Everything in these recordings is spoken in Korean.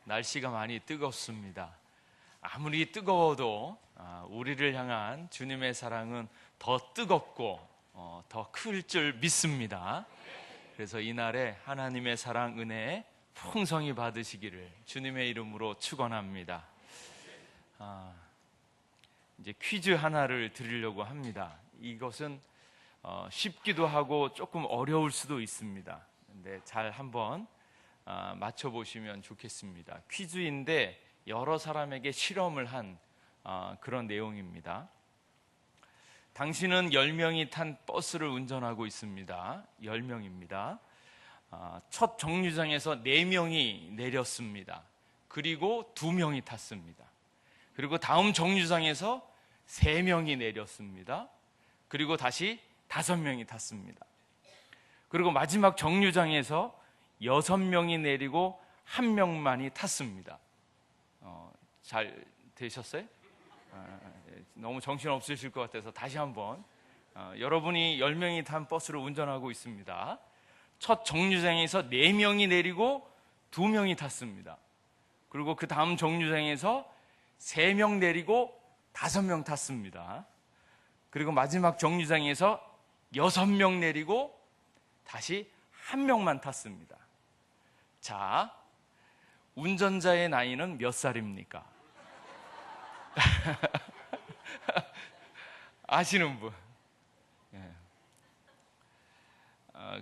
날씨가 많이 뜨겁습니다. 아무리 뜨거워도 우리를 향한 주님의 사랑은 더 뜨겁고 더 클 줄 믿습니다. 그래서 이날에 하나님의 사랑 은혜 풍성히 받으시기를 주님의 이름으로 축원합니다. 이제 퀴즈 하나를 드리려고 합니다. 이것은 쉽기도 하고 조금 어려울 수도 있습니다. 근데 잘 한번 맞춰보시면 좋겠습니다. 퀴즈인데 여러 사람에게 실험을 한 그런 내용입니다. 당신은 10명이 탄 버스를 운전하고 있습니다. 10명입니다. 첫 정류장에서 4명이 내렸습니다. 그리고 2명이 탔습니다. 그리고 다음 정류장에서 3명이 내렸습니다. 그리고 다시 5명이 탔습니다. 그리고 마지막 정류장에서 6명이 내리고 1명만이 탔습니다. 잘 되셨어요? 너무 정신없으실 것 같아서 다시 한번 여러분이 10명이 탄 버스를 운전하고 있습니다. 첫 정류장에서 4명이 내리고 2명이 탔습니다. 그리고 그 다음 정류장에서 3명 내리고 5명 탔습니다. 그리고 마지막 정류장에서 6명 내리고 다시 1명만 탔습니다. 자, 운전자의 나이는 몇 살입니까? 아시는 분?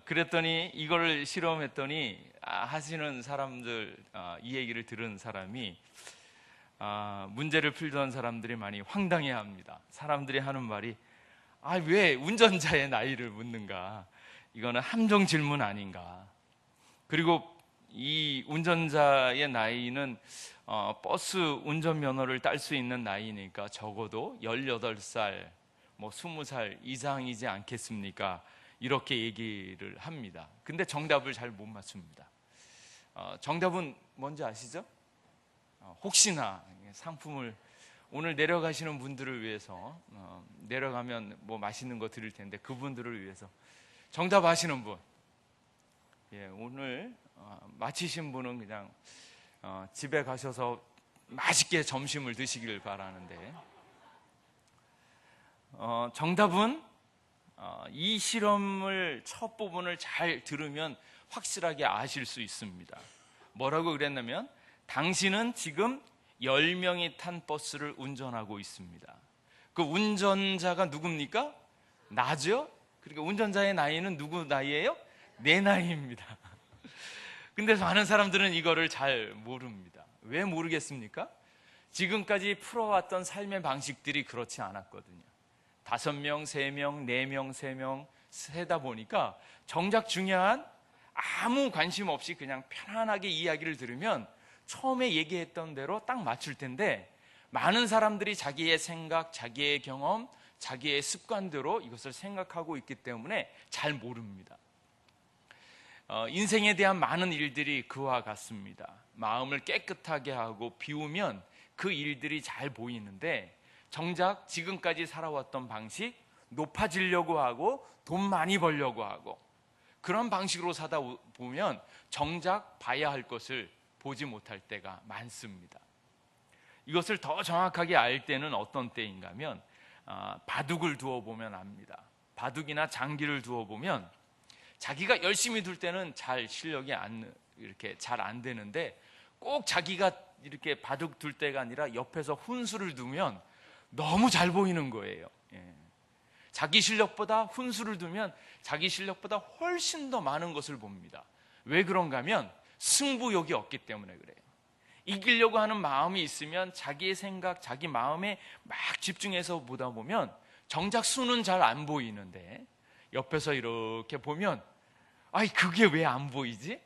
그랬더니 이걸 실험했더니 하시는 사람들, 이 얘기를 들은 사람이 문제를 풀던 사람들이 많이 황당해합니다. 사람들이 하는 말이 왜 운전자의 나이를 묻는가? 이거는 함정 질문 아닌가? 그리고 이 운전자의 나이는 버스 운전면허를 딸 수 있는 나이니까 적어도 18살, 20살 이상이지 않겠습니까? 이렇게 얘기를 합니다. 근데 정답을 잘 못 맞춥니다. 정답은 뭔지 아시죠? 혹시나 상품을 오늘 내려가시는 분들을 위해서 내려가면 맛있는 거 드릴 텐데 그분들을 위해서 정답 아시는 분? 오늘 마치신 분은 그냥 집에 가셔서 맛있게 점심을 드시길 바라는데 정답은 이 실험을 첫 부분을 잘 들으면 확실하게 아실 수 있습니다. 뭐라고 그랬냐면 당신은 지금 10명이 탄 버스를 운전하고 있습니다. 그 운전자가 누굽니까? 나죠? 그러니까 운전자의 나이는 누구 나이예요? 내 나이입니다. 근데 많은 사람들은 이거를 잘 모릅니다. 왜 모르겠습니까? 지금까지 풀어왔던 삶의 방식들이 그렇지 않았거든요. 5명, 3명, 4명, 3명 세다 보니까 정작 중요한 아무 관심 없이 그냥 편안하게 이야기를 들으면 처음에 얘기했던 대로 딱 맞출 텐데 많은 사람들이 자기의 생각, 자기의 경험, 자기의 습관대로 이것을 생각하고 있기 때문에 잘 모릅니다. 인생에 대한 많은 일들이 그와 같습니다. 마음을 깨끗하게 하고 비우면 그 일들이 잘 보이는데 정작 지금까지 살아왔던 방식, 높아지려고 하고 돈 많이 벌려고 하고 그런 방식으로 사다 보면 정작 봐야 할 것을 보지 못할 때가 많습니다. 이것을 더 정확하게 알 때는 어떤 때인가 하면 바둑을 두어보면 압니다. 바둑이나 장기를 두어보면 자기가 열심히 둘 때는 잘 실력이 이렇게 잘 안 되는데 꼭 자기가 이렇게 바둑 둘 때가 아니라 옆에서 훈수를 두면 너무 잘 보이는 거예요. 자기 실력보다 훈수를 두면 자기 실력보다 훨씬 더 많은 것을 봅니다. 왜 그런가 하면 승부욕이 없기 때문에 그래요. 이기려고 하는 마음이 있으면 자기의 생각, 자기 마음에 막 집중해서 보다 보면 정작 수는 잘 안 보이는데 옆에서 이렇게 보면 그게 왜 안 보이지?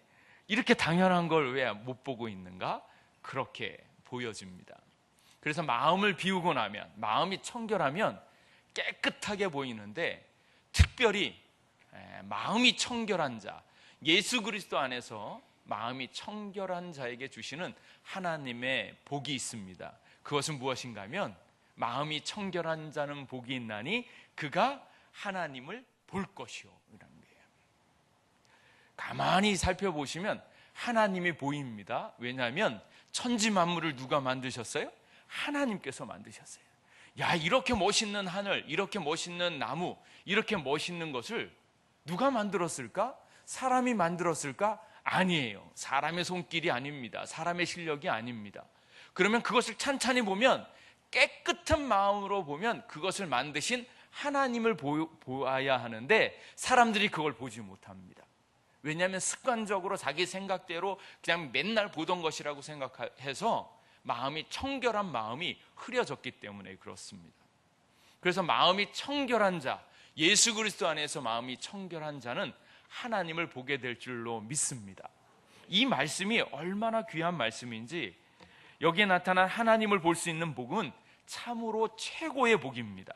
이렇게 당연한 걸 왜 못 보고 있는가? 그렇게 보여집니다. 그래서 마음을 비우고 나면, 마음이 청결하면 깨끗하게 보이는데 특별히 마음이 청결한 자, 예수 그리스도 안에서 마음이 청결한 자에게 주시는 하나님의 복이 있습니다. 그것은 무엇인가 하면 마음이 청결한 자는 복이 있나니 그가 하나님을 볼 것이요 이라는 거예요. 가만히 살펴보시면 하나님이 보입니다. 왜냐하면 천지 만물을 누가 만드셨어요? 하나님께서 만드셨어요. 야, 이렇게 멋있는 하늘, 이렇게 멋있는 나무, 이렇게 멋있는 것을 누가 만들었을까? 사람이 만들었을까? 아니에요. 사람의 손길이 아닙니다. 사람의 실력이 아닙니다. 그러면 그것을 찬찬히 보면, 깨끗한 마음으로 보면 그것을 만드신 하나님을 보아야 하는데 사람들이 그걸 보지 못합니다. 왜냐하면 습관적으로 자기 생각대로 그냥 맨날 보던 것이라고 생각해서 마음이, 청결한 마음이 흐려졌기 때문에 그렇습니다. 그래서 마음이 청결한 자, 예수 그리스도 안에서 마음이 청결한 자는 하나님을 보게 될 줄로 믿습니다. 이 말씀이 얼마나 귀한 말씀인지, 여기에 나타난 하나님을 볼 수 있는 복은 참으로 최고의 복입니다.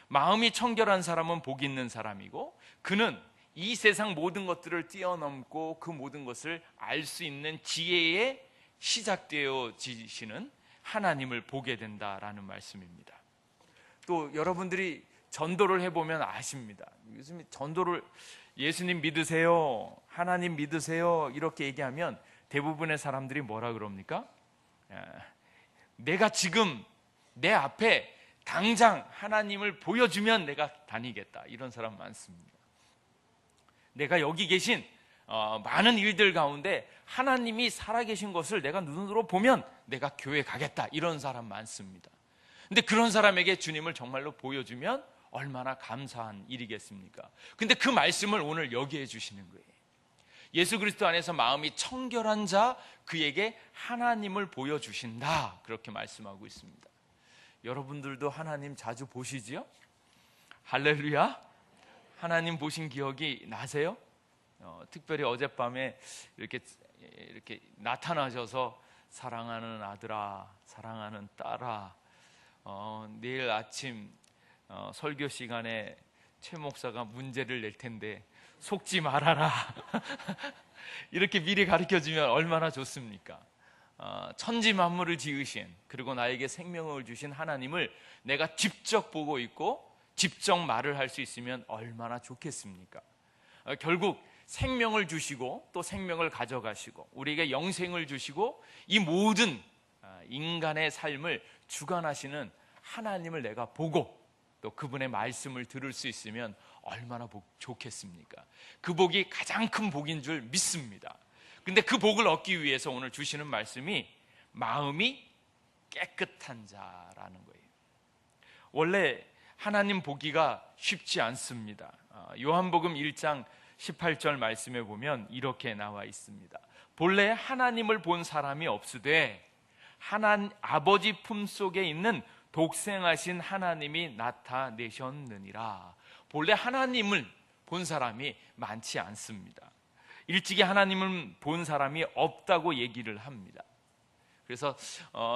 마음이 청결한 사람은 복 있는 사람이고, 그는 이 세상 모든 것들을 뛰어넘고 그 모든 것을 알 수 있는 지혜에 시작되어지시는 하나님을 보게 된다라는 말씀입니다. 또 여러분들이 전도를 해보면 아십니다. 요즘 전도를, 예수님 믿으세요, 하나님 믿으세요, 이렇게 얘기하면 대부분의 사람들이 뭐라 그럽니까? 내가 지금 내 앞에 당장 하나님을 보여주면 내가 다니겠다, 이런 사람 많습니다. 내가 여기 계신 많은 일들 가운데 하나님이 살아계신 것을 내가 눈으로 보면 내가 교회 가겠다, 이런 사람 많습니다. 근데 그런 사람에게 주님을 정말로 보여주면 얼마나 감사한 일이겠습니까? 근데 그 말씀을 오늘 여기에 주시는 거예요. 예수 그리스도 안에서 마음이 청결한 자, 그에게 하나님을 보여주신다, 그렇게 말씀하고 있습니다. 여러분들도 하나님 자주 보시지요? 할렐루야. 하나님 보신 기억이 나세요? 특별히 어젯밤에 이렇게 나타나셔서 사랑하는 아들아, 사랑하는 딸아, 내일 아침 설교 시간에 최 목사가 문제를 낼 텐데 속지 말아라 이렇게 미리 가르쳐주면 얼마나 좋습니까? 천지 만물을 지으신, 그리고 나에게 생명을 주신 하나님을 내가 직접 보고 있고 직접 말을 할 수 있으면 얼마나 좋겠습니까? 결국 생명을 주시고 또 생명을 가져가시고 우리에게 영생을 주시고 이 모든 인간의 삶을 주관하시는 하나님을 내가 보고 또 그분의 말씀을 들을 수 있으면 얼마나 좋겠습니까? 그 복이 가장 큰 복인 줄 믿습니다. 근데 그 복을 얻기 위해서 오늘 주시는 말씀이 마음이 깨끗한 자라는 거예요. 원래 하나님 보기가 쉽지 않습니다. 요한복음 1장 18절 말씀에 보면 이렇게 나와 있습니다. 본래 하나님을 본 사람이 없으되 아버지 품속에 있는 독생하신 하나님이 나타내셨느니라. 본래 하나님을 본 사람이 많지 않습니다. 일찍이 하나님을 본 사람이 없다고 얘기를 합니다. 그래서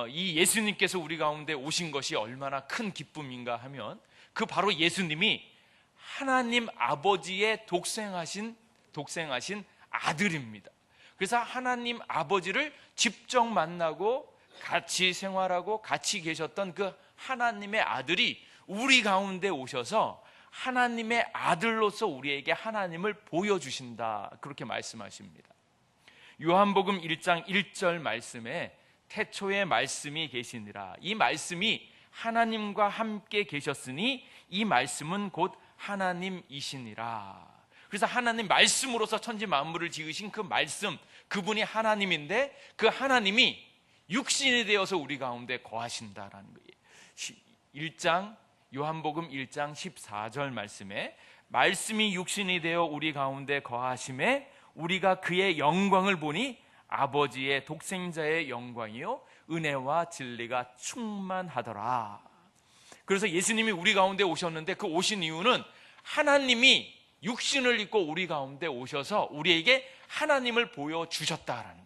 이 예수님께서 우리 가운데 오신 것이 얼마나 큰 기쁨인가 하면 그 바로 예수님이 하나님 아버지의 독생하신 아들입니다. 그래서 하나님 아버지를 직접 만나고 같이 생활하고 같이 계셨던 그 하나님의 아들이 우리 가운데 오셔서 하나님의 아들로서 우리에게 하나님을 보여주신다, 그렇게 말씀하십니다. 요한복음 1장 1절 말씀에 태초에 말씀이 계시니라. 이 말씀이 하나님과 함께 계셨으니 이 말씀은 곧 하나님이시니라. 그래서 하나님 말씀으로서 천지 만물을 지으신 그 말씀, 그분이 하나님인데 그 하나님이 육신이 되어서 우리 가운데 거하신다라는 거예요. 요한복음 1장 14절 말씀에 말씀이 육신이 되어 우리 가운데 거하심에 우리가 그의 영광을 보니 아버지의 독생자의 영광이요 은혜와 진리가 충만하더라. 그래서 예수님이 우리 가운데 오셨는데 그 오신 이유는 하나님이 육신을 입고 우리 가운데 오셔서 우리에게 하나님을 보여주셨다라는 거예요.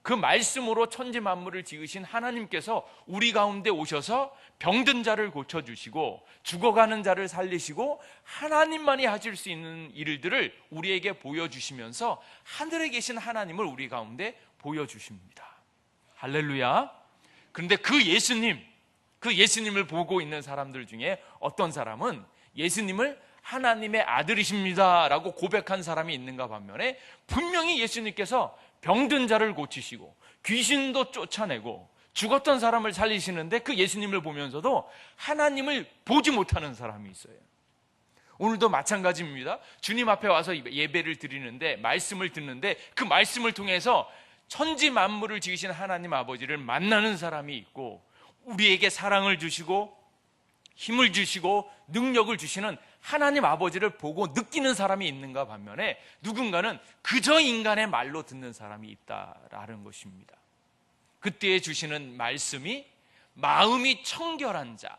그 말씀으로 천지 만물을 지으신 하나님께서 우리 가운데 오셔서 병든 자를 고쳐주시고 죽어가는 자를 살리시고 하나님만이 하실 수 있는 일들을 우리에게 보여주시면서 하늘에 계신 하나님을 우리 가운데 보여주십니다. 할렐루야. 그런데 그 예수님을 보고 있는 사람들 중에 어떤 사람은 예수님을 하나님의 아들이십니다 라고 고백한 사람이 있는가 반면에 분명히 예수님께서 병든 자를 고치시고 귀신도 쫓아내고 죽었던 사람을 살리시는데 그 예수님을 보면서도 하나님을 보지 못하는 사람이 있어요. 오늘도 마찬가지입니다. 주님 앞에 와서 예배를 드리는데, 말씀을 듣는데, 그 말씀을 통해서 천지 만물을 지으신 하나님 아버지를 만나는 사람이 있고, 우리에게 사랑을 주시고 힘을 주시고 능력을 주시는 하나님 아버지를 보고 느끼는 사람이 있는가 반면에, 누군가는 그저 인간의 말로 듣는 사람이 있다라는 것입니다. 그때에 주시는 말씀이 마음이 청결한 자,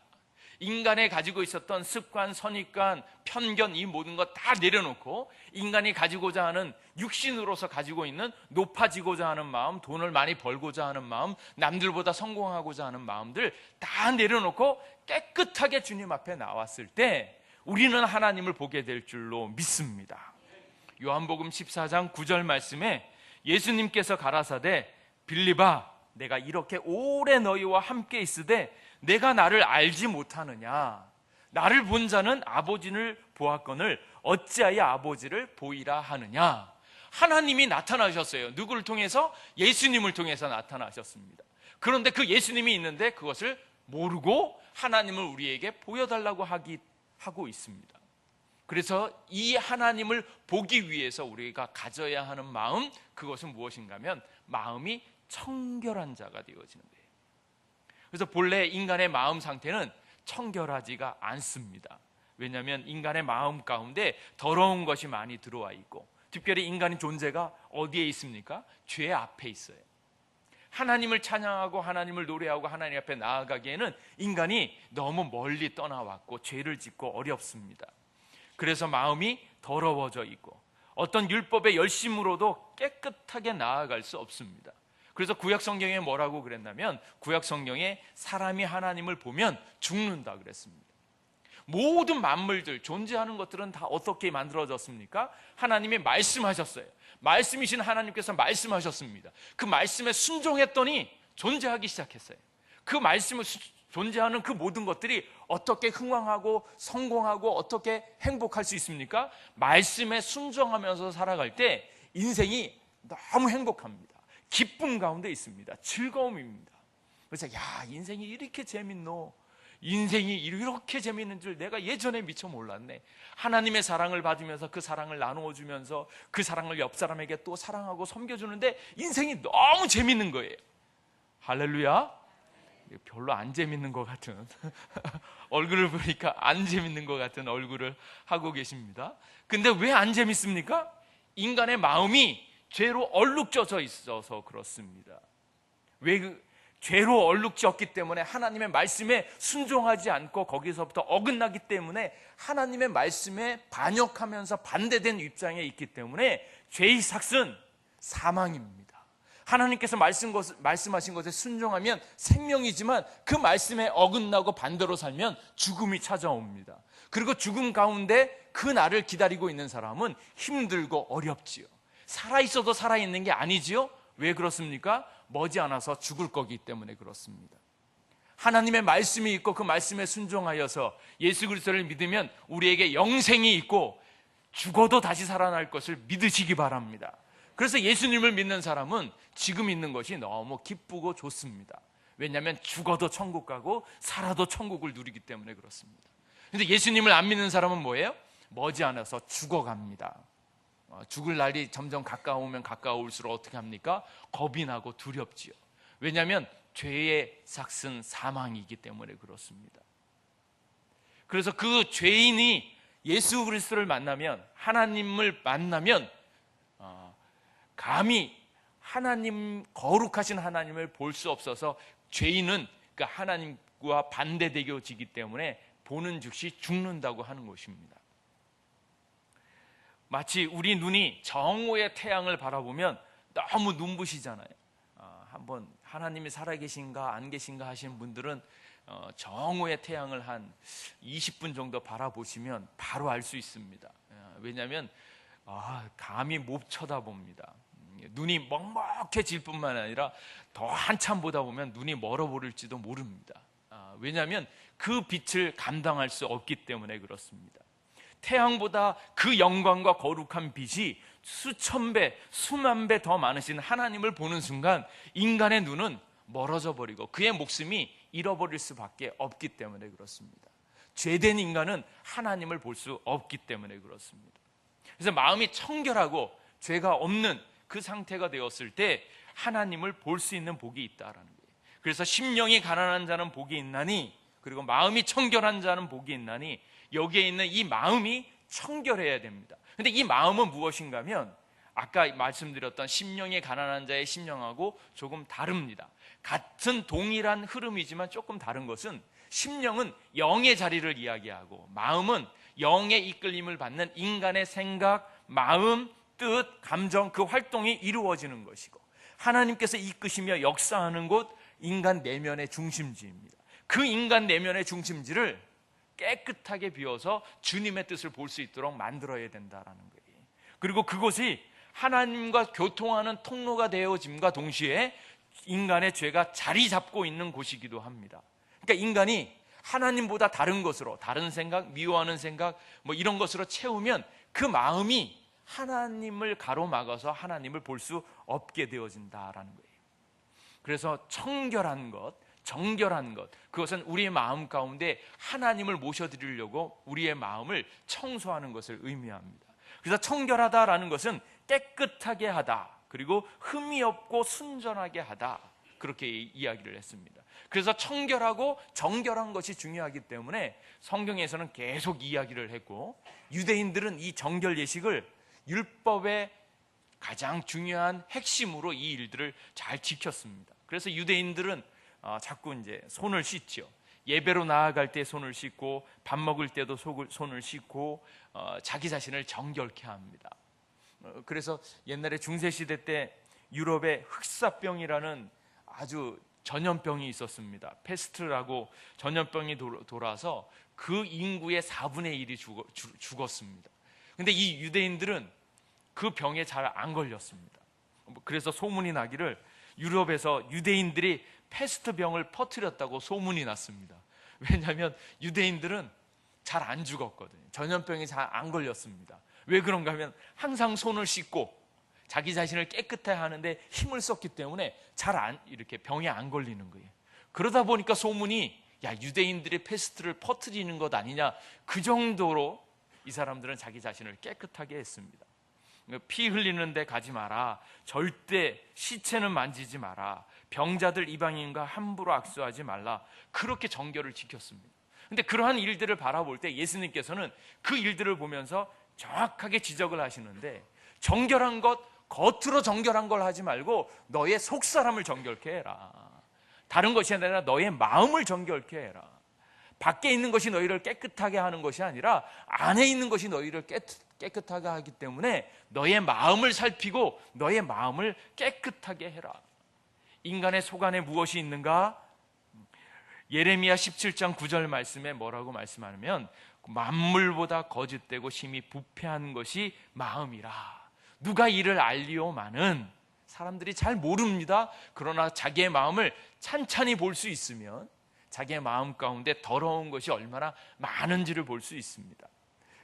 인간에 가지고 있었던 습관, 선입관, 편견, 이 모든 것 다 내려놓고 인간이 가지고자 하는, 육신으로서 가지고 있는 높아지고자 하는 마음, 돈을 많이 벌고자 하는 마음, 남들보다 성공하고자 하는 마음들 다 내려놓고 깨끗하게 주님 앞에 나왔을 때 우리는 하나님을 보게 될 줄로 믿습니다. 요한복음 14장 9절 말씀에 예수님께서 가라사대 빌립아, 내가 이렇게 오래 너희와 함께 있으되 내가 나를 알지 못하느냐? 나를 본 자는 아버지를 보았거늘 어찌하여 아버지를 보이라 하느냐? 하나님이 나타나셨어요. 누구를 통해서? 예수님을 통해서 나타나셨습니다. 그런데 그 예수님이 있는데 그것을 모르고 하나님을 우리에게 보여달라고 하고 있습니다. 그래서 이 하나님을 보기 위해서 우리가 가져야 하는 마음, 그것은 무엇인가 하면 마음이 청결한 자가 되어지는 거예요. 그래서 본래 인간의 마음 상태는 청결하지가 않습니다. 왜냐하면 인간의 마음 가운데 더러운 것이 많이 들어와 있고, 특별히 인간의 존재가 어디에 있습니까? 죄 앞에 있어요. 하나님을 찬양하고 하나님을 노래하고 하나님 앞에 나아가기에는 인간이 너무 멀리 떠나왔고 죄를 짓고 어렵습니다. 그래서 마음이 더러워져 있고 어떤 율법의 열심으로도 깨끗하게 나아갈 수 없습니다. 그래서 구약 성경에 뭐라고 그랬냐면, 구약 성경에 사람이 하나님을 보면 죽는다 그랬습니다. 모든 만물들, 존재하는 것들은 다 어떻게 만들어졌습니까? 하나님이 말씀하셨어요. 말씀이신 하나님께서 말씀하셨습니다. 그 말씀에 순종했더니 존재하기 시작했어요. 그 말씀을 존재하는 그 모든 것들이 어떻게 흥왕하고 성공하고 어떻게 행복할 수 있습니까? 말씀에 순종하면서 살아갈 때 인생이 너무 행복합니다. 기쁨 가운데 있습니다. 즐거움입니다. 그래서 인생이 이렇게 재밌노, 인생이 이렇게 재밌는 줄 내가 예전에 미처 몰랐네. 하나님의 사랑을 받으면서 그 사랑을 나누어 주면서 그 사랑을 옆 사람에게 또 사랑하고 섬겨주는데 인생이 너무 재밌는 거예요. 할렐루야. 별로 안 재밌는 것 같은 얼굴을 보니까 안 재밌는 것 같은 얼굴을 하고 계십니다. 근데 왜 안 재밌습니까? 인간의 마음이 죄로 얼룩져서 있어서 그렇습니다. 왜 죄로 얼룩졌기 때문에 하나님의 말씀에 순종하지 않고 거기서부터 어긋나기 때문에 하나님의 말씀에 반역하면서 반대된 입장에 있기 때문에 죄의 삭은 사망입니다. 하나님께서 말씀하신 것에 순종하면 생명이지만 그 말씀에 어긋나고 반대로 살면 죽음이 찾아옵니다. 그리고 죽음 가운데 그 날을 기다리고 있는 사람은 힘들고 어렵지요. 살아있어도 살아있는 게 아니지요. 왜 그렇습니까? 머지않아서 죽을 거기 때문에 그렇습니다. 하나님의 말씀이 있고 그 말씀에 순종하여서 예수 그리스도를 믿으면 우리에게 영생이 있고 죽어도 다시 살아날 것을 믿으시기 바랍니다. 그래서 예수님을 믿는 사람은 지금 있는 것이 너무 기쁘고 좋습니다. 왜냐하면 죽어도 천국 가고 살아도 천국을 누리기 때문에 그렇습니다. 그런데 예수님을 안 믿는 사람은 뭐예요? 머지않아서 죽어갑니다. 죽을 날이 점점 가까우면 가까울수록 어떻게 합니까? 겁이 나고 두렵지요. 왜냐하면 죄의 삭은 사망이기 때문에 그렇습니다. 그래서 그 죄인이 예수 그리스도를 만나면, 하나님을 만나면 감히 하나님, 거룩하신 하나님을 볼 수 없어서 죄인은 그 하나님과 반대되어지기 때문에 보는 즉시 죽는다고 하는 것입니다. 마치 우리 눈이 정오의 태양을 바라보면 너무 눈부시잖아요. 한번 하나님이 살아계신가 안 계신가 하시는 분들은 정오의 태양을 한 20분 정도 바라보시면 바로 알 수 있습니다. 왜냐하면 감히 못 쳐다봅니다. 눈이 먹먹해질 뿐만 아니라 더 한참 보다 보면 눈이 멀어버릴지도 모릅니다. 왜냐하면 그 빛을 감당할 수 없기 때문에 그렇습니다. 태양보다 그 영광과 거룩한 빛이 수천 배, 수만 배 더 많으신 하나님을 보는 순간 인간의 눈은 멀어져 버리고 그의 목숨이 잃어버릴 수밖에 없기 때문에 그렇습니다. 죄된 인간은 하나님을 볼 수 없기 때문에 그렇습니다. 그래서 마음이 청결하고 죄가 없는 그 상태가 되었을 때 하나님을 볼 수 있는 복이 있다라는 거예요. 그래서 심령이 가난한 자는 복이 있나니, 그리고 마음이 청결한 자는 복이 있나니, 여기에 있는 이 마음이 청결해야 됩니다. 근데 이 마음은 무엇인가 하면 아까 말씀드렸던 심령이 가난한 자의 심령하고 조금 다릅니다. 같은 동일한 흐름이지만 조금 다른 것은, 심령은 영의 자리를 이야기하고 마음은 영의 이끌림을 받는 인간의 생각, 마음, 뜻, 감정, 그 활동이 이루어지는 것이고, 하나님께서 이끄시며 역사하는 곳, 인간 내면의 중심지입니다. 그 인간 내면의 중심지를 깨끗하게 비워서 주님의 뜻을 볼 수 있도록 만들어야 된다는 거예요. 그리고 그곳이 하나님과 교통하는 통로가 되어짐과 동시에 인간의 죄가 자리 잡고 있는 곳이기도 합니다. 그러니까 인간이 하나님보다 다른 것으로, 다른 생각, 미워하는 생각 뭐 이런 것으로 채우면 그 마음이 하나님을 가로막아서 하나님을 볼 수 없게 되어진다라는 거예요. 그래서 청결한 것, 정결한 것, 그것은 우리의 마음 가운데 하나님을 모셔드리려고 우리의 마음을 청소하는 것을 의미합니다. 그래서 청결하다라는 것은 깨끗하게 하다, 그리고 흠이 없고 순전하게 하다, 그렇게 이야기를 했습니다. 그래서 청결하고 정결한 것이 중요하기 때문에 성경에서는 계속 이야기를 했고, 유대인들은 이 정결 예식을 율법의 가장 중요한 핵심으로 이 일들을 잘 지켰습니다. 그래서 유대인들은 자꾸 이제 손을 씻죠. 예배로 나아갈 때 손을 씻고, 밥 먹을 때도 손을 씻고, 자기 자신을 정결케 합니다. 그래서 옛날에 중세시대 때 유럽에 흑사병이라는 아주 전염병이 있었습니다. 페스트라고 전염병이 돌아서 그 인구의 4분의 1이 죽었습니다. 근데 이 유대인들은 그 병에 잘 안 걸렸습니다. 그래서 소문이 나기를 유럽에서 유대인들이 페스트 병을 퍼뜨렸다고 소문이 났습니다. 왜냐하면 유대인들은 잘 안 죽었거든요. 전염병이 잘 안 걸렸습니다. 왜 그런가 하면 항상 손을 씻고 자기 자신을 깨끗해 하는데 힘을 썼기 때문에 이렇게 병에 안 걸리는 거예요. 그러다 보니까 소문이, 야, 유대인들이 페스트를 퍼뜨리는 것 아니냐, 그 정도로 이 사람들은 자기 자신을 깨끗하게 했습니다. 피 흘리는 데 가지 마라, 절대 시체는 만지지 마라, 병자들 이방인과 함부로 악수하지 말라, 그렇게 정결을 지켰습니다. 근데 그러한 일들을 바라볼 때 예수님께서는 그 일들을 보면서 정확하게 지적을 하시는데, 정결한 것, 겉으로 정결한 걸 하지 말고 너의 속사람을 정결케 해라. 다른 것이 아니라 너의 마음을 정결케 해라. 밖에 있는 것이 너희를 깨끗하게 하는 것이 아니라 안에 있는 것이 너희를 깨끗하게 하기 때문에 너의 마음을 살피고 너의 마음을 깨끗하게 해라. 인간의 속 안에 무엇이 있는가? 예레미야 17장 9절 말씀에 뭐라고 말씀하냐면, 만물보다 거짓되고 심히 부패한 것이 마음이라. 누가 이를 알리오마는, 사람들이 잘 모릅니다. 그러나 자기의 마음을 찬찬히 볼 수 있으면 자기의 마음 가운데 더러운 것이 얼마나 많은지를 볼 수 있습니다.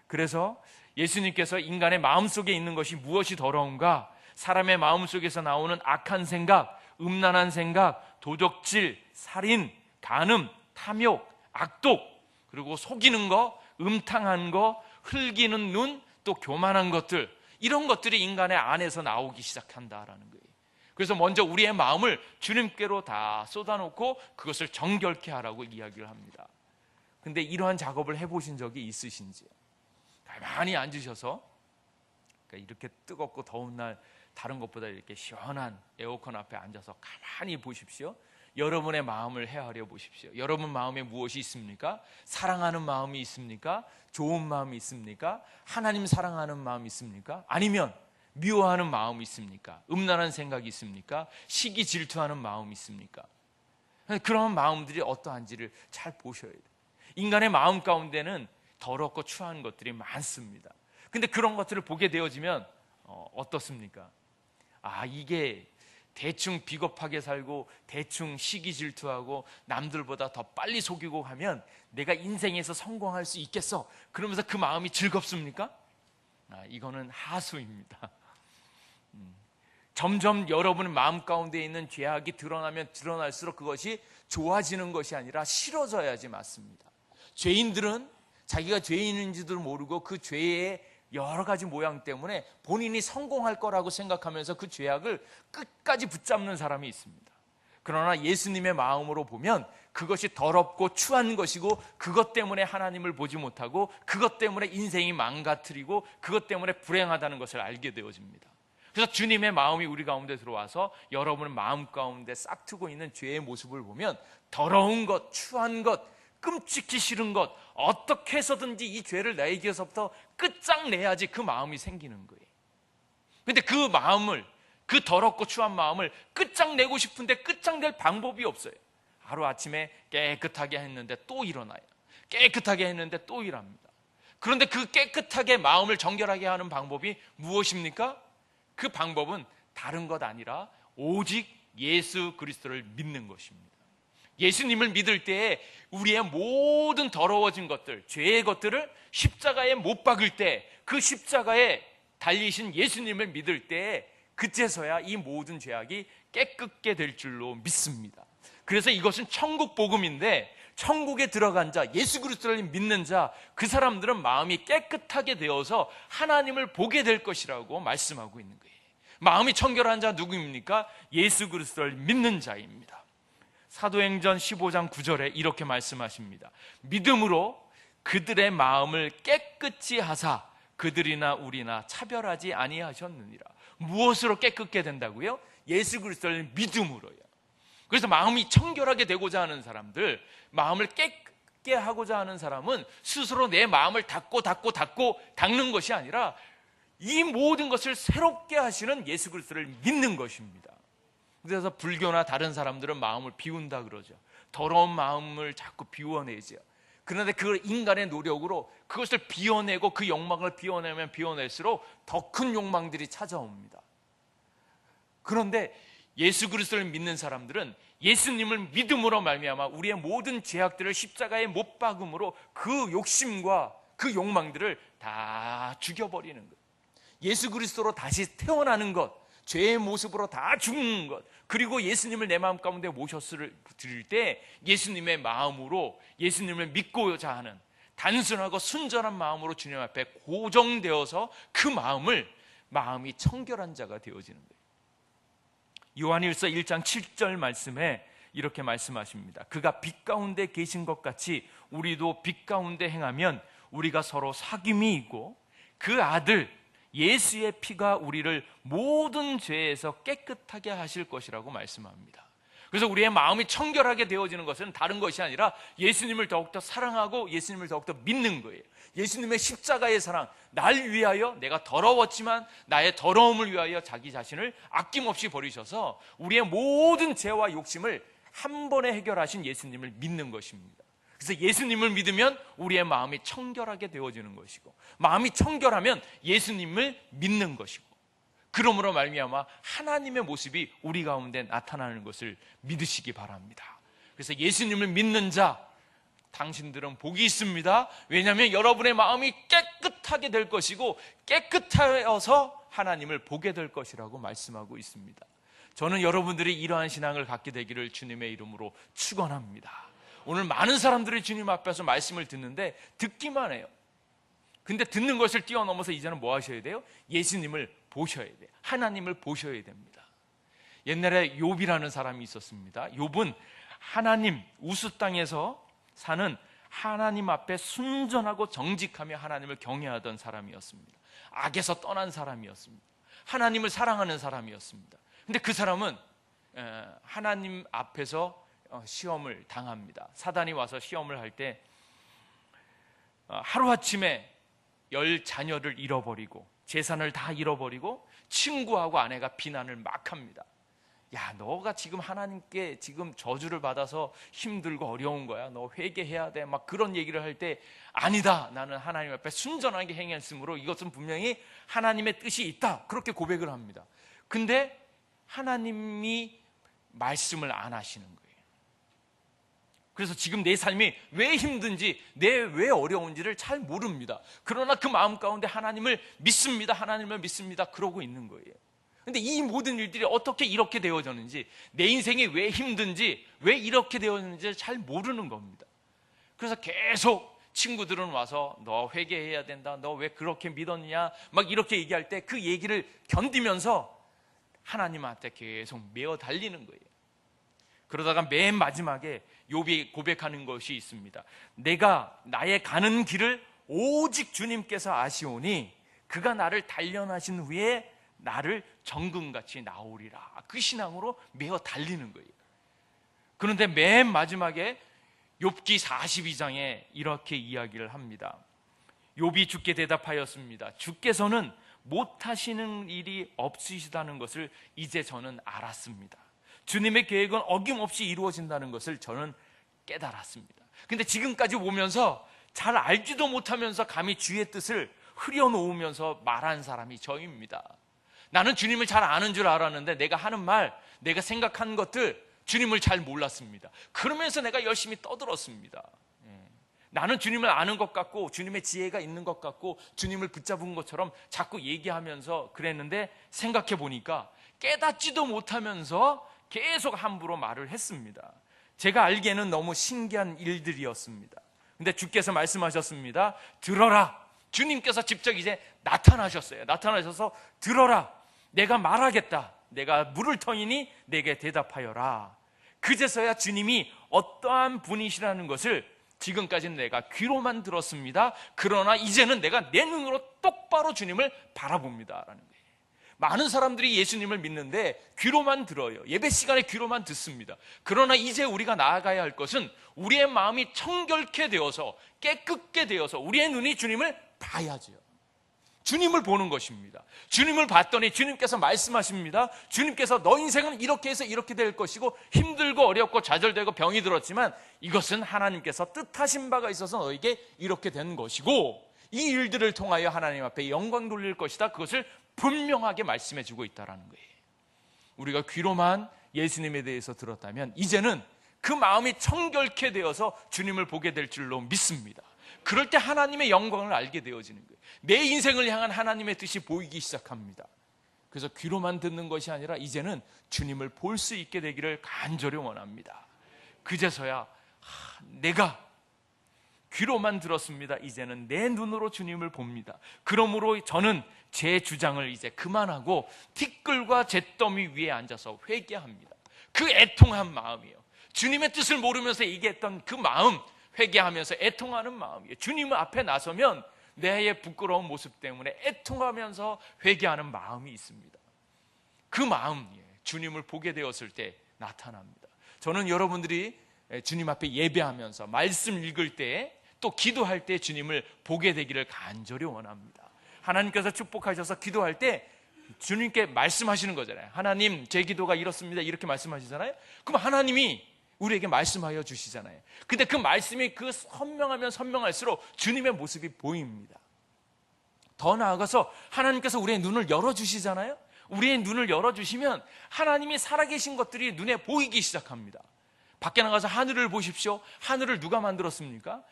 그래서 예수님께서 인간의 마음속에 있는 것이 무엇이 더러운가? 사람의 마음속에서 나오는 악한 생각, 음란한 생각, 도적질, 살인, 간음, 탐욕, 악독, 그리고 속이는 거, 음탕한 거, 흘기는 눈, 또 교만한 것들, 이런 것들이 인간의 안에서 나오기 시작한다라는 거예요. 그래서 먼저 우리의 마음을 주님께로 다 쏟아놓고 그것을 정결케 하라고 이야기를 합니다. 근데 이러한 작업을 해보신 적이 있으신지요? 가만히 앉으셔서, 그러니까 이렇게 뜨겁고 더운 날 다른 것보다 이렇게 시원한 에어컨 앞에 앉아서 가만히 보십시오. 여러분의 마음을 헤아려 보십시오. 여러분 마음에 무엇이 있습니까? 사랑하는 마음이 있습니까? 좋은 마음이 있습니까? 하나님 사랑하는 마음이 있습니까? 아니면 미워하는 마음이 있습니까? 음란한 생각이 있습니까? 시기 질투하는 마음이 있습니까? 그런 마음들이 어떠한지를 잘 보셔야 돼요. 인간의 마음 가운데는 더럽고 추한 것들이 많습니다. 근데 그런 것들을 보게 되어지면 어떻습니까? 이게 대충 비겁하게 살고 대충 시기 질투하고 남들보다 더 빨리 속이고 하면 내가 인생에서 성공할 수 있겠어, 그러면서 그 마음이 즐겁습니까? 이거는 하수입니다. 점점 여러분의 마음 가운데 있는 죄악이 드러나면 드러날수록 그것이 좋아지는 것이 아니라 싫어져야지 맞습니다. 죄인들은 자기가 죄인인지도 모르고 그 죄의 여러 가지 모양 때문에 본인이 성공할 거라고 생각하면서 그 죄악을 끝까지 붙잡는 사람이 있습니다. 그러나 예수님의 마음으로 보면 그것이 더럽고 추한 것이고, 그것 때문에 하나님을 보지 못하고 그것 때문에 인생이 망가뜨리고 그것 때문에 불행하다는 것을 알게 되어집니다. 그래서 주님의 마음이 우리 가운데 들어와서 여러분의 마음 가운데 싹트고 있는 죄의 모습을 보면 더러운 것, 추한 것, 끔찍히 싫은 것, 어떻게 해서든지 이 죄를 나에게서부터 끝장내야지 그 마음이 생기는 거예요. 근데 그 마음을, 그 더럽고 추한 마음을 끝장내고 싶은데 끝장낼 방법이 없어요. 하루아침에 깨끗하게 했는데 또 일어나요. 깨끗하게 했는데 또 일합니다. 그런데 그 깨끗하게 마음을 정결하게 하는 방법이 무엇입니까? 그 방법은 다른 것 아니라 오직 예수 그리스도를 믿는 것입니다. 예수님을 믿을 때에 우리의 모든 더러워진 것들, 죄의 것들을 십자가에 못 박을 때, 그 십자가에 달리신 예수님을 믿을 때에 그때서야 이 모든 죄악이 깨끗게 될 줄로 믿습니다. 그래서 이것은 천국 복음인데, 천국에 들어간 자, 예수 그리스도를 믿는 자, 그 사람들은 마음이 깨끗하게 되어서 하나님을 보게 될 것이라고 말씀하고 있는 거예요. 마음이 청결한 자 누구입니까? 예수 그리스도를 믿는 자입니다. 사도행전 15장 9절에 이렇게 말씀하십니다. 믿음으로 그들의 마음을 깨끗이 하사 그들이나 우리나 차별하지 아니하셨느니라. 무엇으로 깨끗게 된다고요? 예수 그리스도를 믿음으로요. 그래서 마음이 청결하게 되고자 하는 사람들, 마음을 깨끗게 하고자 하는 사람은 스스로 내 마음을 닦고 닦는 것이 아니라 이 모든 것을 새롭게 하시는 예수 그리스도를 믿는 것입니다. 그래서 불교나 다른 사람들은 마음을 비운다 그러죠. 더러운 마음을 자꾸 비워내죠. 그런데 그 인간의 노력으로 그것을 비워내고 그 욕망을 비워내면 비워낼수록 더 큰 욕망들이 찾아옵니다. 그런데 예수 그리스도를 믿는 사람들은 예수님을 믿음으로 말미암아 우리의 모든 죄악들을 십자가에 못 박음으로 그 욕심과 그 욕망들을 다 죽여버리는 것, 예수 그리스도로 다시 태어나는 것, 죄의 모습으로 다 죽는 것, 그리고 예수님을 내 마음 가운데 모셨을 때 예수님의 마음으로 예수님을 믿고자 하는 단순하고 순전한 마음으로 주님 앞에 고정되어서 그 마음이 청결한 자가 되어지는 거예요. 요한일서 1장 7절 말씀에 이렇게 말씀하십니다. 그가 빛 가운데 계신 것 같이 우리도 빛 가운데 행하면 우리가 서로 사귐이 있고 그 아들 예수의 피가 우리를 모든 죄에서 깨끗하게 하실 것이라고 말씀합니다. 그래서 우리의 마음이 청결하게 되어지는 것은 다른 것이 아니라 예수님을 더욱더 사랑하고 예수님을 더욱더 믿는 거예요. 예수님의 십자가의 사랑, 날 위하여, 내가 더러웠지만 나의 더러움을 위하여 자기 자신을 아낌없이 버리셔서 우리의 모든 죄와 욕심을 한 번에 해결하신 예수님을 믿는 것입니다. 그래서 예수님을 믿으면 우리의 마음이 청결하게 되어지는 것이고, 마음이 청결하면 예수님을 믿는 것이고, 그러므로 말미암아 하나님의 모습이 우리 가운데 나타나는 것을 믿으시기 바랍니다. 그래서 예수님을 믿는 자, 당신들은 복이 있습니다. 왜냐하면 여러분의 마음이 깨끗하게 될 것이고 깨끗하여서 하나님을 보게 될 것이라고 말씀하고 있습니다. 저는 여러분들이 이러한 신앙을 갖게 되기를 주님의 이름으로 축원합니다. 오늘 많은 사람들이 주님 앞에서 말씀을 듣는데 듣기만 해요. 근데 듣는 것을 뛰어넘어서 이제는 뭐 하셔야 돼요? 예수님을 보셔야 돼요. 하나님을 보셔야 됩니다. 옛날에 욥이라는 사람이 있었습니다. 욥은 하나님, 우스 땅에서 사는 하나님 앞에 순전하고 정직하며 하나님을 경외하던 사람이었습니다. 악에서 떠난 사람이었습니다. 하나님을 사랑하는 사람이었습니다. 근데 그 사람은 하나님 앞에서 시험을 당합니다. 사단이 와서 시험을 할 때 하루아침에 10 자녀를 잃어버리고 재산을 다 잃어버리고 친구하고 아내가 비난을 막 합니다. 야, 너가 지금 하나님께 지금 저주를 받아서 힘들고 어려운 거야. 너 회개해야 돼. 막 그런 얘기를 할 때 아니다. 나는 하나님 앞에 순전하게 행했으므로 이것은 분명히 하나님의 뜻이 있다. 그렇게 고백을 합니다. 근데 하나님이 말씀을 안 하시는 거예요. 그래서 지금 내 삶이 왜 힘든지, 왜 어려운지를 잘 모릅니다. 그러나 그 마음 가운데 하나님을 믿습니다, 하나님을 믿습니다 그러고 있는 거예요. 근데 이 모든 일들이 어떻게 이렇게 되어졌는지, 내 인생이 왜 힘든지, 왜 이렇게 되어졌는지 잘 모르는 겁니다. 그래서 계속 친구들은 와서 너 회개해야 된다, 너 왜 그렇게 믿었냐 막 이렇게 얘기할 때 그 얘기를 견디면서 하나님한테 계속 매어 달리는 거예요. 그러다가 맨 마지막에 욥이 고백하는 것이 있습니다. 내가 나의 가는 길을 오직 주님께서 아시오니 그가 나를 단련하신 후에 나를 정금같이 나오리라. 그 신앙으로 매어 달리는 거예요. 그런데 맨 마지막에 욥기 42장에 이렇게 이야기를 합니다. 욥이 주께 대답하였습니다. 주께서는 못하시는 일이 없으시다는 것을 이제 저는 알았습니다. 주님의 계획은 어김없이 이루어진다는 것을 저는 깨달았습니다. 근데 지금까지 보면서 잘 알지도 못하면서 감히 주의 뜻을 흐려놓으면서 말한 사람이 저입니다. 나는 주님을 잘 아는 줄 알았는데 내가 하는 말, 내가 생각한 것들 주님을 잘 몰랐습니다. 그러면서 내가 열심히 떠들었습니다. 나는 주님을 아는 것 같고 주님의 지혜가 있는 것 같고 주님을 붙잡은 것처럼 자꾸 얘기하면서 그랬는데 생각해 보니까 깨닫지도 못하면서 계속 함부로 말을 했습니다. 제가 알기에는 너무 신기한 일들이었습니다. 근데 주께서 말씀하셨습니다. 들어라. 주님께서 직접 이제 나타나셨어요. 나타나셔서 들어라. 내가 말하겠다. 내가 물을 터이니 내게 대답하여라. 그제서야 주님이 어떠한 분이시라는 것을 지금까지는 내가 귀로만 들었습니다. 그러나 이제는 내가 내 눈으로 똑바로 주님을 바라봅니다 라는 거예요. 많은 사람들이 예수님을 믿는데 귀로만 들어요. 예배 시간에 귀로만 듣습니다. 그러나 이제 우리가 나아가야 할 것은 우리의 마음이 청결케 되어서 깨끗게 되어서 우리의 눈이 주님을 봐야죠. 주님을 보는 것입니다. 주님을 봤더니 주님께서 말씀하십니다. 주님께서 너 인생은 이렇게 해서 이렇게 될 것이고 힘들고 어렵고 좌절되고 병이 들었지만 이것은 하나님께서 뜻하신 바가 있어서 너에게 이렇게 된 것이고 이 일들을 통하여 하나님 앞에 영광 돌릴 것이다. 그것을 분명하게 말씀해 주고 있다는 거예요. 우리가 귀로만 예수님에 대해서 들었다면 이제는 그 마음이 청결케 되어서 주님을 보게 될 줄로 믿습니다. 그럴 때 하나님의 영광을 알게 되어지는 거예요. 내 인생을 향한 하나님의 뜻이 보이기 시작합니다. 그래서 귀로만 듣는 것이 아니라 이제는 주님을 볼 수 있게 되기를 간절히 원합니다. 그제서야 내가 귀로만 들었습니다. 이제는 내 눈으로 주님을 봅니다. 그러므로 저는 제 주장을 이제 그만하고 티끌과 잿더미 위에 앉아서 회개합니다. 그 애통한 마음이요. 주님의 뜻을 모르면서 얘기했던 그 마음, 회개하면서 애통하는 마음이에요. 주님 앞에 나서면 내의 부끄러운 모습 때문에 애통하면서 회개하는 마음이 있습니다. 그 마음, 주님을 보게 되었을 때 나타납니다. 저는 여러분들이 주님 앞에 예배하면서 말씀 읽을 때 또 기도할 때 주님을 보게 되기를 간절히 원합니다. 하나님께서 축복하셔서 기도할 때 주님께 말씀하시는 거잖아요. 하나님 제 기도가 이렇습니다 이렇게 말씀하시잖아요. 그럼 하나님이 우리에게 말씀하여 주시잖아요. 근데 그 말씀이 그 선명하면 선명할수록 주님의 모습이 보입니다. 더 나아가서 하나님께서 우리의 눈을 열어주시잖아요. 우리의 눈을 열어주시면 하나님이 살아계신 것들이 눈에 보이기 시작합니다. 밖에 나가서 하늘을 보십시오. 하늘을 누가 만들었습니까?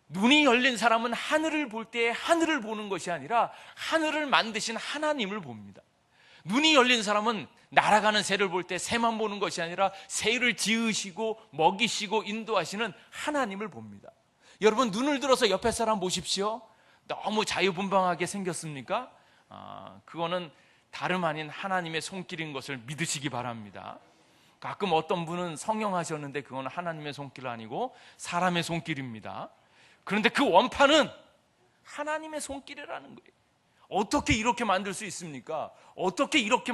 눈이 열린 사람은 하늘을 볼 때 하늘을 보는 것이 아니라 하늘을 만드신 하나님을 봅니다. 눈이 열린 사람은 날아가는 새를 볼 때 새만 보는 것이 아니라 새를 지으시고 먹이시고 인도하시는 하나님을 봅니다. 여러분 눈을 들어서 옆에 사람 보십시오. 너무 자유분방하게 생겼습니까? 그거는 다름 아닌 하나님의 손길인 것을 믿으시기 바랍니다. 가끔 어떤 분은 성형하셨는데 그건 하나님의 손길 아니고 사람의 손길입니다. 그런데 그 원판은 하나님의 손길이라는 거예요. 어떻게 이렇게 만들 수 있습니까? 어떻게 이렇게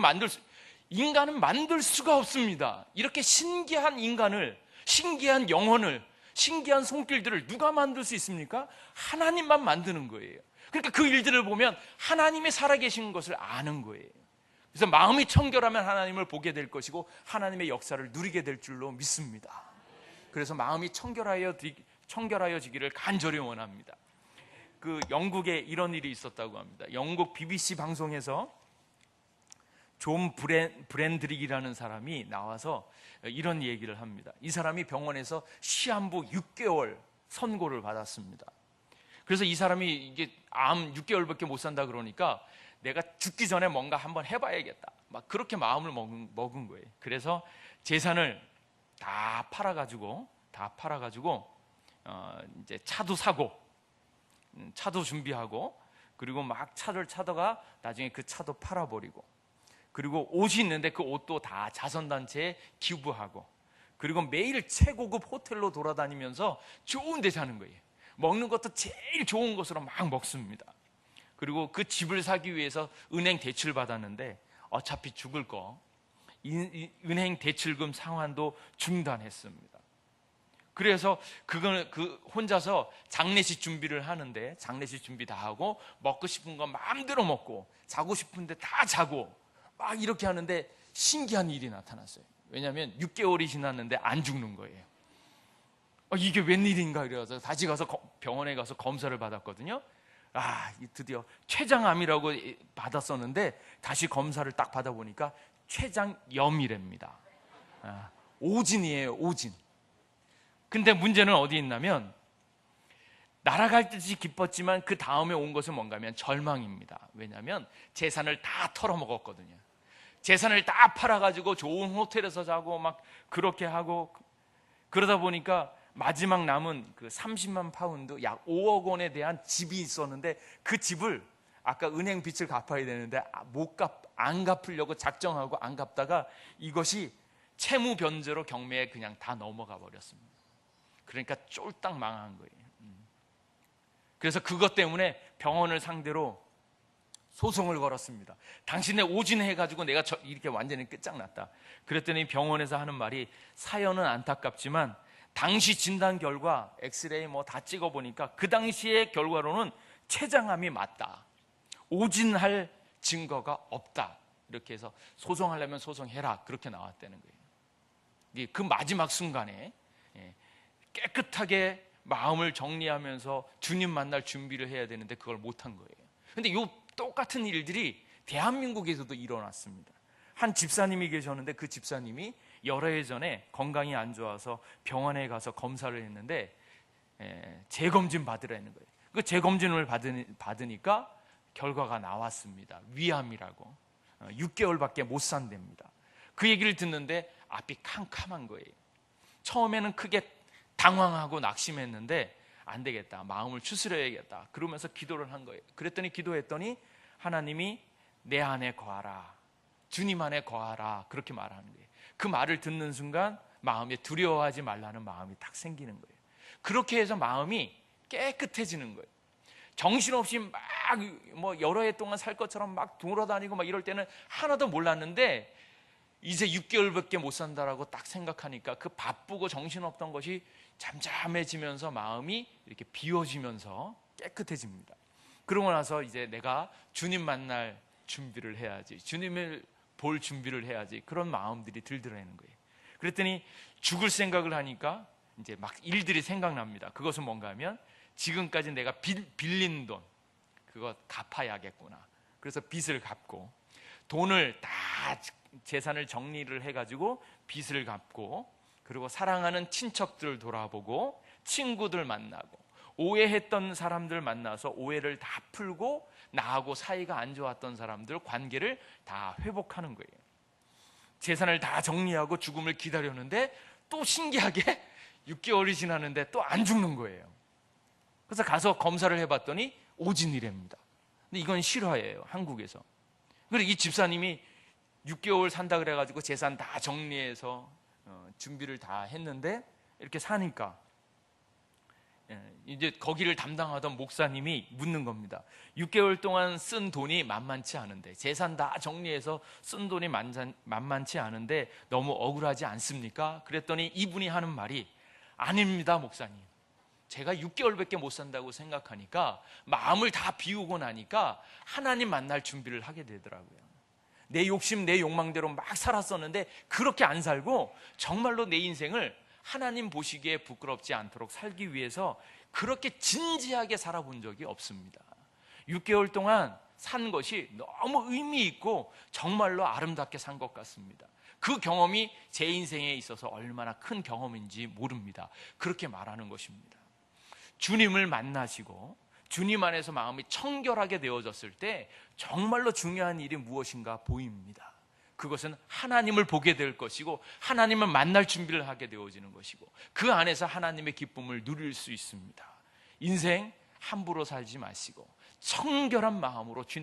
인간은 만들 수가 없습니다. 이렇게 신기한 인간을, 신기한 영혼을, 신기한 손길들을 누가 만들 수 있습니까? 하나님만 만드는 거예요. 그러니까 그 일들을 보면 하나님이 살아계신 것을 아는 거예요. 그래서 마음이 청결하면 하나님을 보게 될 것이고 하나님의 역사를 누리게 될 줄로 믿습니다. 그래서 마음이 청결하여지기를 간절히 원합니다. 그 영국에 이런 일이 있었다고 합니다. 영국 BBC 방송에서 존 브랜드릭이라는 사람이 나와서 이런 얘기를 합니다. 이 사람이 병원에서 시한부 6개월 선고를 받았습니다. 그래서 이 사람이 이게 암 6개월밖에 못 산다 그러니까 내가 죽기 전에 뭔가 한번 해봐야겠다, 막 그렇게 마음을 먹은 거예요. 그래서 재산을 다 팔아가지고 이제 차도 사고, 차도 준비하고, 그리고 막 차를 차다가 나중에 그 차도 팔아버리고, 그리고 옷이 있는데 그 옷도 다 자선단체에 기부하고, 그리고 매일 최고급 호텔로 돌아다니면서 좋은 데 사는 거예요. 먹는 것도 제일 좋은 것으로 막 먹습니다. 그리고 그 집을 사기 위해서 은행 대출 받았는데 어차피 죽을 거 은행 대출금 상환도 중단했습니다. 그래서 그거는 혼자서 장례식 준비를 하는데, 장례식 준비 다 하고 먹고 싶은 거 마음대로 먹고 자고 싶은데 다 자고 막 이렇게 하는데 신기한 일이 나타났어요. 왜냐하면 6개월이 지났는데 안 죽는 거예요. 이게 웬일인가 이래서 다시 가서 병원에 가서 검사를 받았거든요. 드디어 췌장암이라고 받았었는데 다시 검사를 딱 받아보니까 췌장염이랍니다. 오진이에요, 오진. 근데 문제는 어디 있냐면, 날아갈 듯이 기뻤지만 그 다음에 온 것은 뭔가 하면 절망입니다. 왜냐하면 재산을 다 털어먹었거든요. 재산을 다 팔아가지고 좋은 호텔에서 자고 막 그렇게 하고, 그러다 보니까 마지막 남은 그 30만 파운드, 약 5억 원에 대한 집이 있었는데 그 집을 아까 은행 빚을 갚아야 되는데 안 갚으려고 작정하고 안 갚다가 이것이 채무 변제로 경매에 그냥 다 넘어가 버렸습니다. 그러니까 쫄딱 망한 거예요. 그래서 그것 때문에 병원을 상대로 소송을 걸었습니다. 당신의 오진해가지고 내가 이렇게 완전히 끝장났다. 그랬더니 병원에서 하는 말이, 사연은 안타깝지만 당시 진단 결과 엑스레이 뭐 다 찍어보니까 그 당시의 결과로는 췌장암이 맞다, 오진할 증거가 없다. 이렇게 해서 소송하려면 소송해라, 그렇게 나왔다는 거예요. 그 마지막 순간에 깨끗하게 마음을 정리하면서 주님 만날 준비를 해야 되는데 그걸 못한 거예요. 근데 이 똑같은 일들이 대한민국에서도 일어났습니다. 한 집사님이 계셨는데 그 집사님이 여러 해 전에 건강이 안 좋아서 병원에 가서 검사를 했는데 재검진 받으라는 거예요. 그 재검진을 받으니까 결과가 나왔습니다. 위암이라고. 6개월밖에 못 산답니다. 그 얘기를 듣는데 앞이 캄캄한 거예요. 처음에는 크게 당황하고 낙심했는데 안 되겠다, 마음을 추스려야겠다, 그러면서 기도를 한 거예요. 그랬더니 기도했더니 하나님이 내 안에 거하라, 주님 안에 거하라, 그렇게 말하는 거예요. 그 말을 듣는 순간 마음에 두려워하지 말라는 마음이 딱 생기는 거예요. 그렇게 해서 마음이 깨끗해지는 거예요. 정신없이 막 뭐 여러 해 동안 살 것처럼 막 돌아다니고 막 이럴 때는 하나도 몰랐는데 이제 6개월밖에 못 산다라고 딱 생각하니까 그 바쁘고 정신없던 것이 잠잠해지면서 마음이 이렇게 비워지면서 깨끗해집니다. 그러고 나서 이제 내가 주님 만날 준비를 해야지, 주님을 볼 준비를 해야지, 그런 마음들이 들더라는 거예요. 그랬더니 죽을 생각을 하니까 이제 막 일들이 생각납니다. 그것은 뭔가 하면 지금까지 내가 빌린 돈, 그거 갚아야겠구나. 그래서 빚을 갚고, 돈을 다 재산을 정리를 해가지고 빚을 갚고, 그리고 사랑하는 친척들 돌아보고, 친구들 만나고, 오해했던 사람들 만나서 오해를 다 풀고, 나하고 사이가 안 좋았던 사람들 관계를 다 회복하는 거예요. 재산을 다 정리하고 죽음을 기다렸는데 또 신기하게 6개월이 지났는데 또 안 죽는 거예요. 그래서 가서 검사를 해봤더니 오진이랍니다. 근데 이건 실화예요, 한국에서. 그리고 이 집사님이 6개월 산다 그래가지고 재산 다 정리해서 준비를 다 했는데 이렇게 사니까 이제 거기를 담당하던 목사님이 묻는 겁니다. 6개월 동안 쓴 돈이 만만치 않은데, 재산 다 정리해서 쓴 돈이 만만치 않은데 너무 억울하지 않습니까? 그랬더니 이분이 하는 말이, 아닙니다 목사님, 제가 6개월밖에 못 산다고 생각하니까 마음을 다 비우고 나니까 하나님 만날 준비를 하게 되더라고요. 내 욕심 내 욕망대로 막 살았었는데 그렇게 안 살고 정말로 내 인생을 하나님 보시기에 부끄럽지 않도록 살기 위해서 그렇게 진지하게 살아본 적이 없습니다. 6개월 동안 산 것이 너무 의미 있고 정말로 아름답게 산 것 같습니다. 그 경험이 제 인생에 있어서 얼마나 큰 경험인지 모릅니다. 그렇게 말하는 것입니다. 주님을 만나시고 주님 안에서 마음이 청결하게 되어졌을 때 정말로 중요한 일이 무엇인가 보입니다. 그것은 하나님을 보게 될 것이고 하나님을 만날 준비를 하게 되어지는 것이고 그 안에서 하나님의 기쁨을 누릴 수 있습니다. 인생 함부로 살지 마시고 청결한 마음으로 주님